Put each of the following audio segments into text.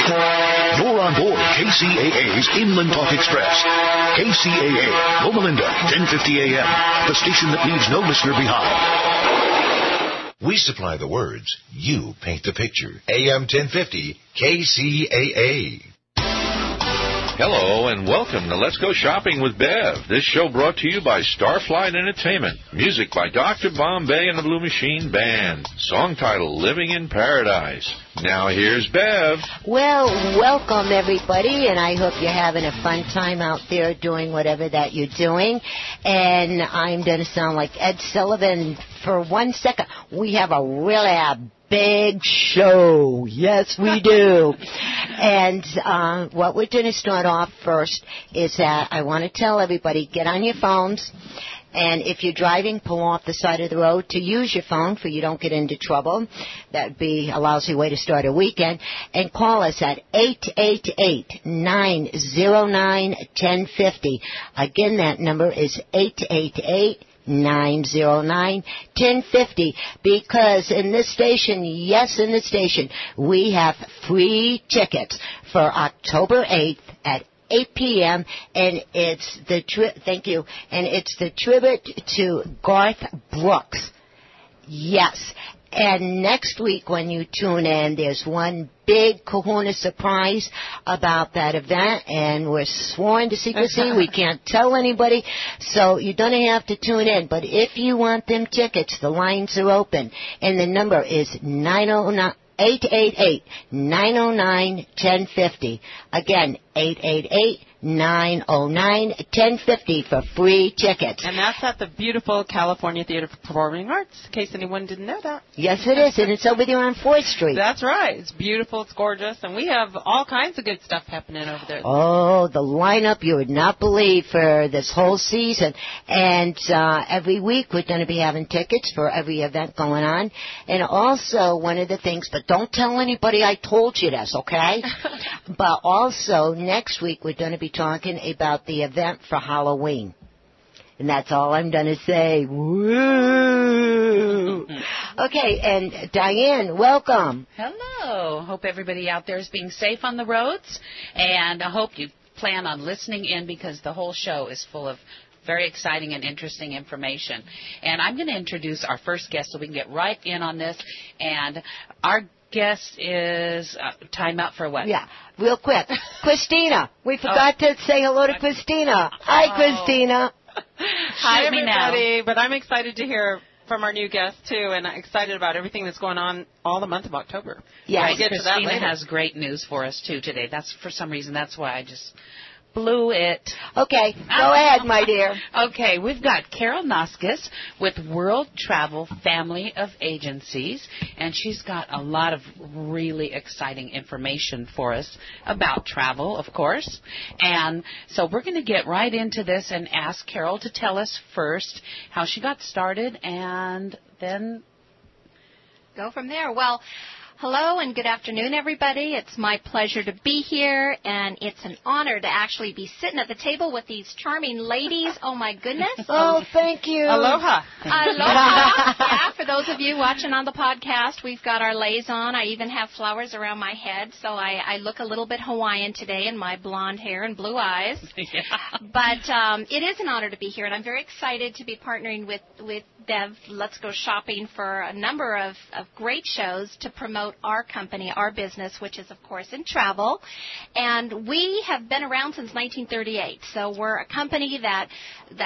You're on board KCAA's Inland Talk Express. KCAA, Loma Linda, 1050 AM, the station that leaves no listener behind. We supply the words. You paint the picture. AM 1050, KCAA. Hello and welcome to Let's Go Shopping with Bev. This show brought to you by Starflight Entertainment. Music by Dr. Bombay and the Blue Machine Band. Song title, Living in Paradise. Now here's Bev. Well, welcome everybody, and I hope you're having a fun time out there doing whatever that you're doing. And I'm going to sound like Ed Sullivan for 1 second. We have a really big show. Yes, we do. And what we're going to start off first is that I want to tell everybody, get on your phones, and if you're driving, pull off the side of the road to use your phone so you don't get into trouble. That would be a lousy way to start a weekend. And call us at 888-909-1050. Again, that number is 888-909-1050, because in this station, yes, in this station, we have free tickets for October 8th at 8 p.m. and it's the thank you, and it's the tribute to Garth Brooks. Yes. And next week when you tune in, there's one big kahuna surprise about that event, and we're sworn to secrecy. We can't tell anybody, so you don't have to tune in. But if you want them tickets, the lines are open, and the number is 888-909-1050. Again, 888-909-1050 for free tickets. And that's at the beautiful California Theater for Performing Arts, in case anyone didn't know that. Yes, it is, and it's over there on 4th Street. That's right. It's beautiful. It's gorgeous. And we have all kinds of good stuff happening over there. Oh, the lineup you would not believe for this whole season. And every week we're going to be having tickets for every event going on. And also, one of the things, but don't tell anybody I told you this, okay? But also, next week we're going to be talking about the event for Halloween. And that's all I'm going to say. Woo! Okay, and Diane, welcome. Hello. Hope everybody out there is being safe on the roads. And I hope you plan on listening in, because the whole show is full of very exciting and interesting information. And I'm going to introduce our first guest so we can get right in on this. And our guest is time out for what? Yeah, real quick. Christina. We forgot to say hello to Christina. Hi, Christina. Hi, everybody. But I'm excited to hear from our new guest, too, and excited about everything that's going on all the month of October. Yeah, we'll get to that Christina later. has great news for us, too, today. That's, for some reason, that's why I just blew it. Okay, go ahead, my dear. Okay, we've got Carol Noskis with World Travel Family of Agencies, and she's got a lot of really exciting information for us about travel, of course. And so we're going to get right into this and ask Carol to tell us first how she got started, and then go from there. Well, hello and good afternoon, everybody. It's my pleasure to be here, and it's an honor to actually be sitting at the table with these charming ladies. Oh, my goodness. Oh, thank you. Aloha. Aloha. Yeah, for those of you watching on the podcast, we've got our leis on. I even have flowers around my head, so I look a little bit Hawaiian today in my blonde hair and blue eyes. Yeah. But it is an honor to be here, and I'm very excited to be partnering with Bev Let's Go Shopping for a number of great shows to promote our company, our business, which is, of course, in travel. And we have been around since 1938. So we're a company that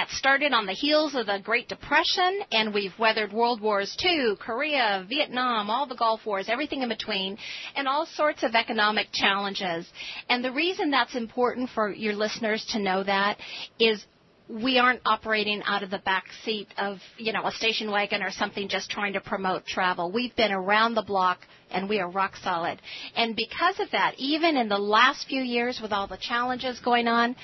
started on the heels of the Great Depression, and we've weathered World Wars II, Korea, Vietnam, all the Gulf Wars, everything in between, and all sorts of economic challenges. And the reason that's important for your listeners to know that is we aren't operating out of the back seat of, a station wagon or something just trying to promote travel. We've been around the block, and we are rock solid. And because of that, even in the last few years with all the challenges going on,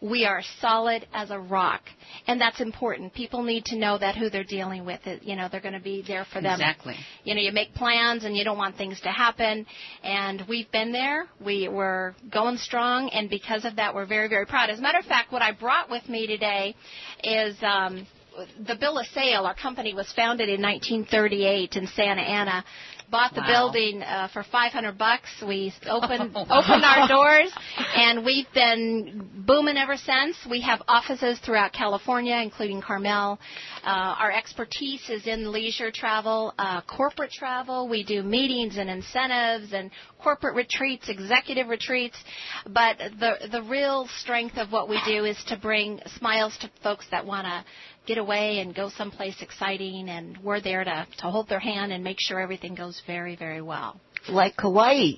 we are solid as a rock. And that's important. People need to know that who they're dealing with, they're going to be there for them. Exactly. You make plans and you don't want things to happen. And we've been there. We're going strong. And because of that, we're very, very proud. As a matter of fact, what I brought with me today is the bill of sale. Our company was founded in 1938 in Santa Ana. bought the building for $500. We opened our doors, and we've been booming ever since. We have offices throughout California, including Carmel. Our expertise is in leisure travel, corporate travel. We do meetings and incentives and corporate retreats, executive retreats. But the real strength of what we do is to bring smiles to folks that want to get away and go someplace exciting, and we're there to hold their hand and make sure everything goes very, very well. Like Kauai.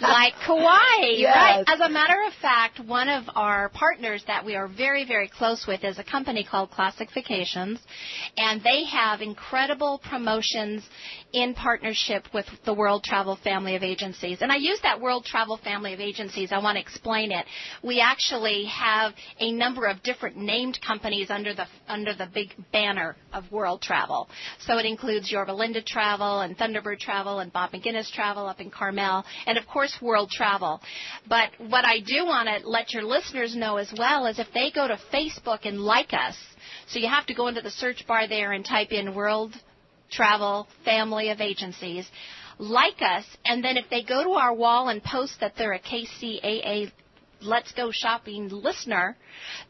like Kauai, yes. Right. As a matter of fact, one of our partners that we are very, very close with is a company called Classic Vacations, and they have incredible promotions in partnership with the World Travel Family of Agencies. And I use that World Travel Family of Agencies. I want to explain it. We actually have a number of different named companies under the big banner of World Travel. So it includes Yorba Linda Travel and Thunderbird Travel and Bob McGinnis Travel up in Carmel, and of course World Travel. But what I do want to let your listeners know as well is if they go to Facebook and like us, so you have to go into the search bar there and type in World Travel Family of Agencies, like us, and then if they go to our wall and post that they're a KCAA Let's Go Shopping listener,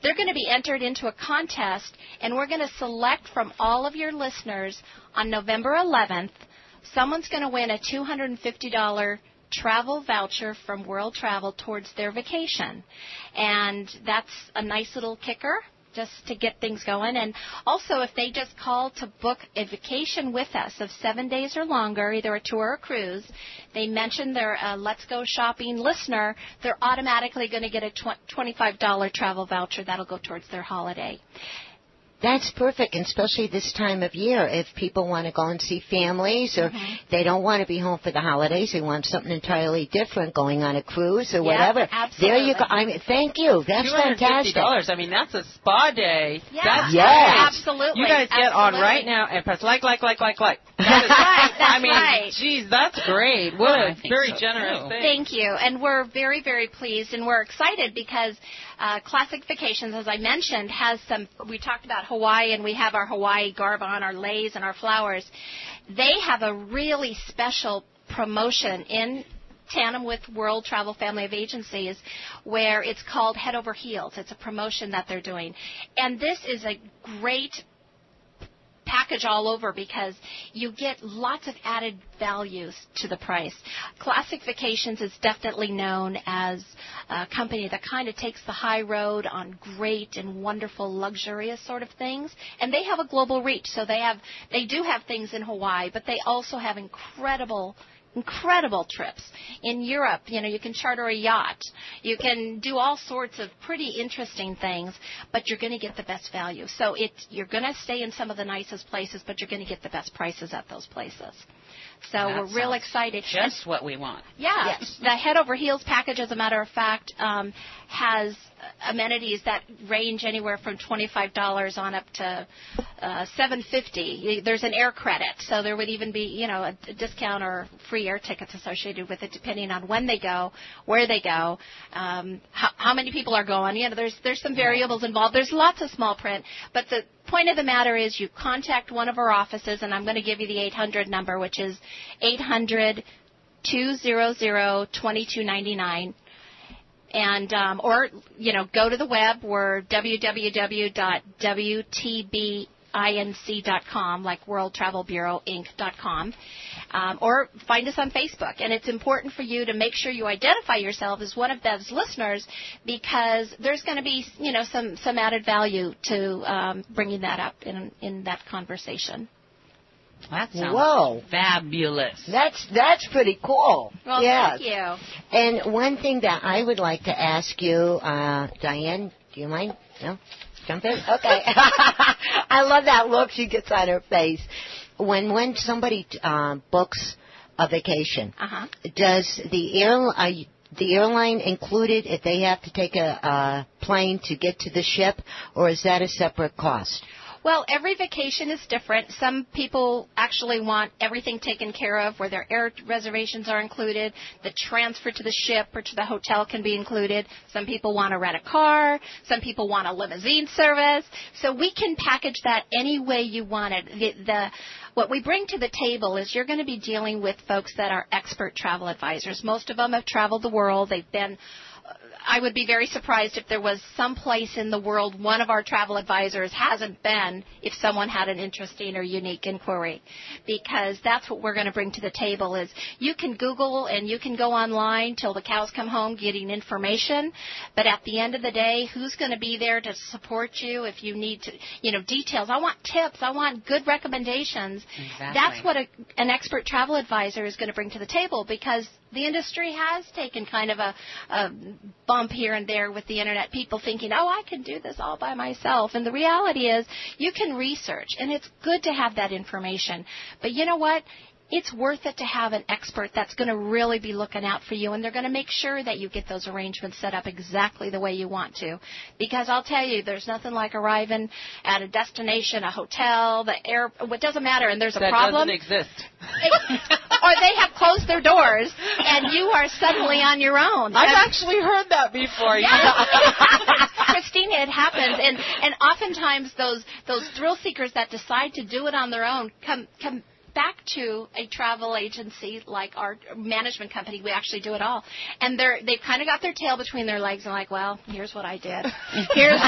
they're going to be entered into a contest, and we're going to select from all of your listeners on November 11th. Someone's going to win a $250 travel voucher from World Travel towards their vacation. And that's a nice little kicker just to get things going. And also, if they just call to book a vacation with us of 7 days or longer, either a tour or a cruise, they mention they're a Let's Go Shopping listener, they're automatically going to get a $25 travel voucher. That'll go towards their holiday. That's perfect, and especially this time of year. If people want to go and see families, or they don't want to be home for the holidays, they want something entirely different, going on a cruise or whatever. Absolutely. There you go. I mean, thank you. That's fantastic. $250. I mean, that's a spa day. Yeah. That's Absolutely. You guys get on right now and press like. That is, right. That's right. Geez, that's great. What a very generous thing. Thank you. And we're very, very pleased, and we're excited because Classic Vacations, as I mentioned, has some, we talked about Hawaii, and we have our Hawaii garb on, our leis and our flowers. They have a really special promotion in tandem with World Travel Family of Agencies where it's called Head Over Heels. It's a promotion that they're doing. And this is a great package all over because you get lots of added values to the price. Classic Vacations is definitely known as a company that kind of takes the high road on great and wonderful, luxurious sort of things, and they have a global reach. So they do have things in Hawaii, but they also have incredible trips. In Europe, you can charter a yacht. You can do all sorts of pretty interesting things, but you're going to get the best value. So you're going to stay in some of the nicest places, but you're going to get the best prices at those places. So we're real excited. Just what we want. Yeah. Yes. The Head Over Heels package, as a matter of fact, has amenities that range anywhere from $25 on up to $750. There's an air credit, so there would even be, a discount or free air tickets associated with it, depending on when they go, where they go, how many people are going. There's some variables involved. There's lots of small print, but the point of the matter is you contact one of our offices, and I'm going to give you the 800 number, which is 800-200-2299. And or go to the web. We're www.wtbinc.com, like World Travel Bureau Inc.com, or find us on Facebook. And it's important for you to make sure you identify yourself as one of Bev's listeners, because there's going to be some added value to bringing that up in that conversation. That sounds fabulous. That's pretty cool. Well, yes. Thank you. And one thing that I would like to ask you, Diane, do you mind? No? Jump in? Okay. I love that look she gets on her face. When somebody books a vacation, does the airline include it if they have to take a plane to get to the ship, or is that a separate cost? Well, every vacation is different. Some people actually want everything taken care of, where their air reservations are included, the transfer to the ship or to the hotel can be included. Some people want to rent a car. Some people want a limousine service. So we can package that any way you want it. What we bring to the table is you're going to be dealing with folks that are expert travel advisors. Most of them have traveled the world. They've been... I would be very surprised if there was some place in the world one of our travel advisors hasn't been if someone had an interesting or unique inquiry, because that's what we're going to bring to the table is you can Google and you can go online till the cows come home getting information, but at the end of the day, who's going to be there to support you if you need to, details. I want tips. I want good recommendations. Exactly. That's what an expert travel advisor is going to bring to the table, because the industry has taken kind of a bump here and there with the Internet, people thinking, I can do this all by myself. And the reality is you can research, and it's good to have that information. But you know what? It's worth it to have an expert that's going to really be looking out for you, and they're going to make sure that you get those arrangements set up exactly the way you want to. Because I'll tell you, there's nothing like arriving at a destination, a hotel, it doesn't matter, and there's a problem. That doesn't exist. Or they have closed their doors, and you are suddenly on your own. I've actually heard that before. Christine, it happens, and oftentimes those thrill seekers that decide to do it on their own come back to a travel agency like our management company. We actually do it all. And they've kind of got their tail between their legs and like, well, here's what I did. Here's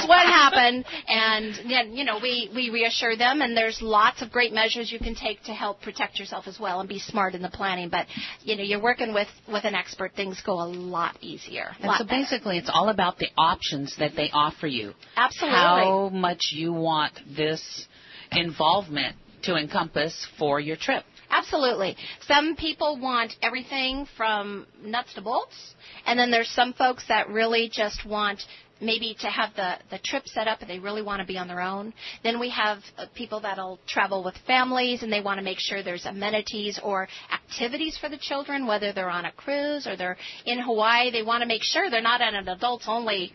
what happened. And then, we reassure them, and there's lots of great measures you can take to help protect yourself as well and be smart in the planning. But, you're working with an expert, things go a lot easier. And so basically it's all about the options that they offer you. Absolutely. How much you want this involvement to encompass for your trip. Absolutely. Some people want everything from nuts to bolts, and then there's some folks that really just want maybe to have the trip set up and they really want to be on their own. Then we have people that'll travel with families and they want to make sure there's amenities or activities for the children, whether they're on a cruise or they're in Hawaii. They want to make sure they're not at an adults-only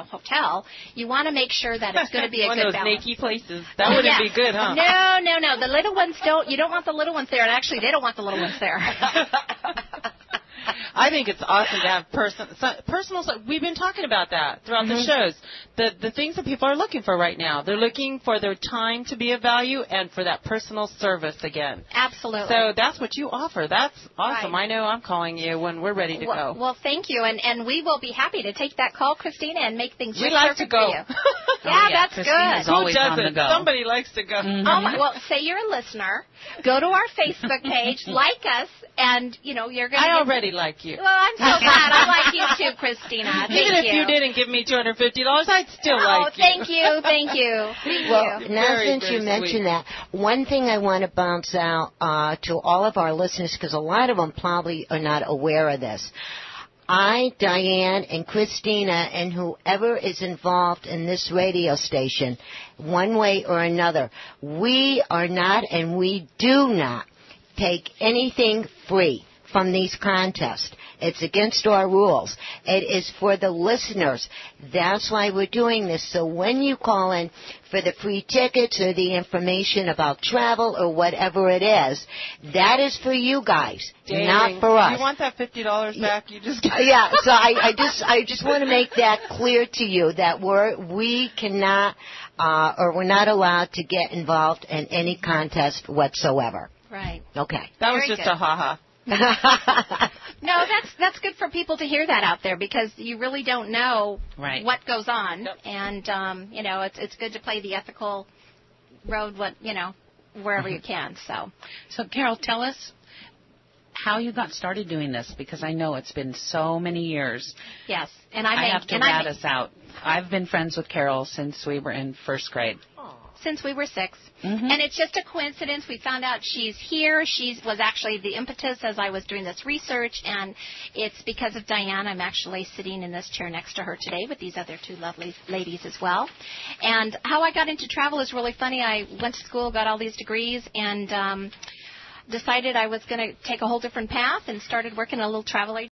hotel. You want to make sure that it's going to be a good balance. One of those nakey places. That wouldn't be good, huh? No. The little ones you don't want the little ones there, and actually they don't want the little ones there. I think it's awesome to have personal. We've been talking about that throughout the shows. The things that people are looking for right now. They're looking for their time to be of value and for that personal service again. Absolutely. So that's what you offer. That's awesome. Right. I know I'm calling you when we're ready to go. Well, thank you, and we will be happy to take that call, Christina, and make things we like to go. For you. Yeah, that's Christina's good. Always Who on the doesn't? go. Somebody likes to go. Well, say you're a listener. Go to our Facebook page, like us, and you're going to. I already like you. Well, I'm so glad. I like you too, Christina. Even if you didn't give me $250, I'd still like you. Thank you. Well, now since you mentioned that, one thing I want to bounce out to all of our listeners, because a lot of them probably are not aware of this. I, Diane, and Christina, and whoever is involved in this radio station, one way or another, we are not and we do not take anything free from these contests. It's against our rules. It is for the listeners. That's why we're doing this. So when you call in for the free tickets or the information about travel or whatever it is, that is for you guys, not for us. You want that $50 back? You just yeah. So I just want to make that clear to you that we cannot or we're not allowed to get involved in any contest whatsoever. Right. Okay. That was just a ha-ha. No, that's good for people to hear that out there, because you really don't know what goes on, and it's good to play the ethical road, wherever you can. So Carol, tell us how you got started doing this, because I know it's been so many years. Yes, and I have to rat us out. I've been friends with Carol since we were in first grade. Since we were 6. And it's just a coincidence. We found out she's here. She was actually the impetus as I was doing this research, and it's because of Diane. I'm actually sitting in this chair next to her today with these other two lovely ladies as well. And how I got into travel is really funny. I went to school, got all these degrees, and decided I was going to take a whole different path and started working at a little travel agency.